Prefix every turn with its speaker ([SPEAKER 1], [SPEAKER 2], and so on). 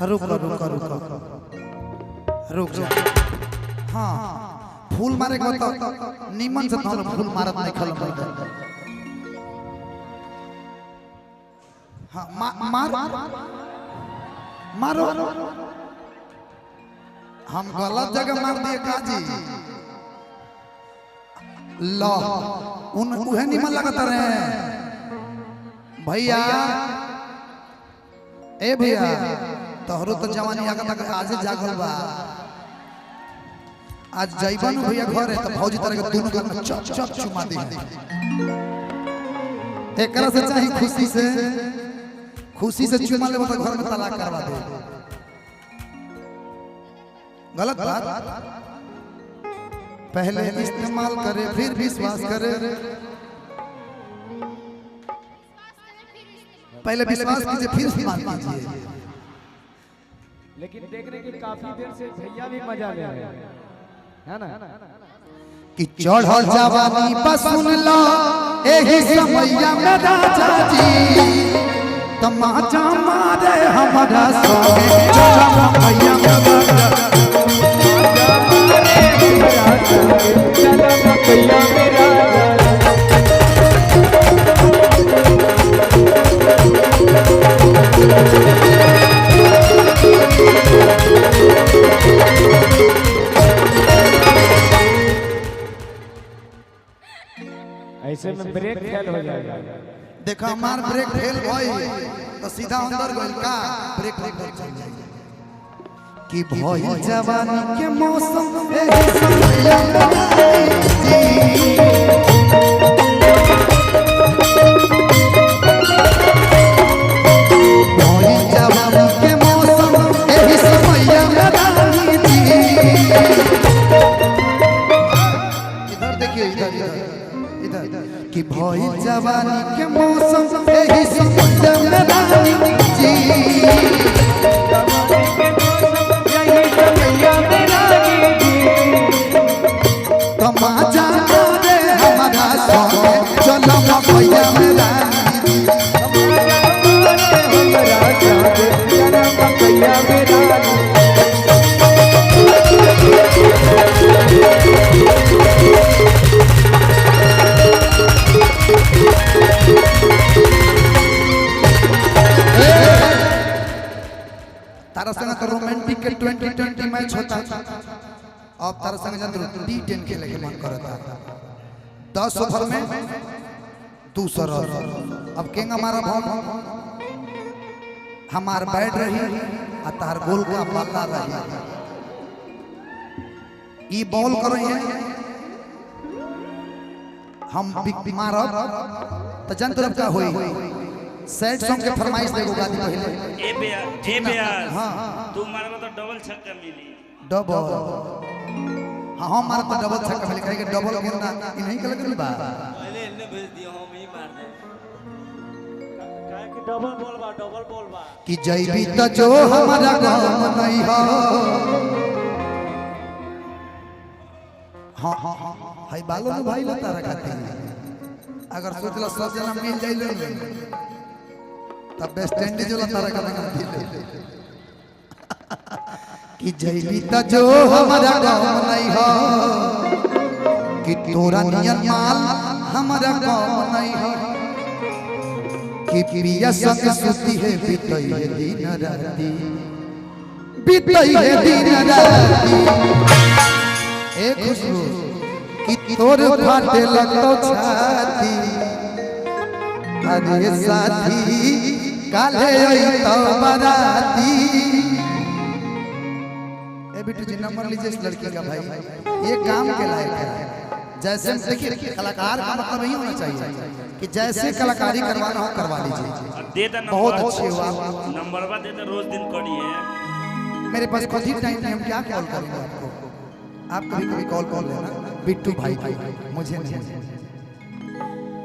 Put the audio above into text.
[SPEAKER 1] रुक रुक रुक रुक जा। हाँ फूल मारे के बताओ निमन से तो फूल मारत नहीं खल हाँ मार मारो हम गलत जगह मार दिए काजी लो उन उहे निमन लगता रहे भैया ए भैया तोहरो तो जवानी आगे तक आज जागल बा आज जैबन भैया घर है तो भौजी तरह के दोनों का चप चप चुमा दी एकरा से चाहे खुशी से चुमा ले तो घर में तलाक करवा दे गलत बात पहले इस्तेमाल करे फिर विश्वास करे पहले विश्वास कीजिए फिर इस्तेमाल कीजिए
[SPEAKER 2] लेकिन देखने की काफी देर से भैया भी मजा ले रहे हैं है ना
[SPEAKER 1] कि चढ़ल जवानी पर सुन लो एही समैया में राजा जी तमाचा मारे हमारा सोहे चला भैया में राजा
[SPEAKER 2] चला भैया मेरा ऐसे में ब्रेक फेल हो जाएगा
[SPEAKER 1] देखा हमार ब्रेक फेल भई तो सीधा अंदर गइल का ब्रेक अंदर चल जाए कि भई जवानी के मौसम एही समैया भई जवानी के मौसम एही समैया इधर देखिए इधर कि भई जवानी के मौसम एही समैया में रानी जी तमाचा मारे हमारा सोहे चलो भैया में रानी जी
[SPEAKER 2] हमारा जागे चला भैया मेरा
[SPEAKER 1] तारा संग तो रोमांटिक के 2020 मैच होता अब तारा संग जन T10 खेले के मन करता 10 ओवर में 200 रन अब केंग हमारा भौम हमार बैट रही आ तार गोल का बल्ला रही ई बॉल कर रही है हम बिग मारब त जन तरफ का होई सैड सॉन्ग के फरमाइश देगो गादी पहले
[SPEAKER 3] ए बेया
[SPEAKER 1] हां
[SPEAKER 3] तू मारबो तो डबल छक्का मिली
[SPEAKER 1] डबल हां हम मारब तो डबल छक्का मिली कहे के डबल गेंद ई नहीं के लगल बा
[SPEAKER 3] पहले इन्ने भेज दियो हम ही मार दे काहे कि डबल बॉल बा
[SPEAKER 1] कि जैबी त जो हमारा गांव नहीं हो हां हां हाय बालो न भाई लता रखाती अगर सोचला सब जना मिल जाइले तब वेस्ट इंडीज वाला तारा का दिल कि जैबी त जो हमारा गांव नहीं हो कि तोरा नियन माल हमारा गांव नहीं हो कि प्रिया संग सुती है बीतई है दिन राती बीतई है दिन राती ए खुशबू कि तोर फाटे लगतो छाती अरे साथी काले आई तो बराती ए बिट्टू जी नंबर लीजिए इस लड़की का भाई ये काम के लायक है जैसे देखिए कलाकार का मतलब नहीं होना चाहिए कि जैसे कलाकारी करवाना हो करवा लीजिए
[SPEAKER 3] दे दे
[SPEAKER 1] बहुत अच्छे हुआ
[SPEAKER 3] नंबरवा दे दे रोज दिन करी है
[SPEAKER 1] मेरे पास खुद ही टाइम नहीं हम क्या कॉल करेंगे आपको आप कभी कॉल कर लेना बिट्टू भाई मुझे नहीं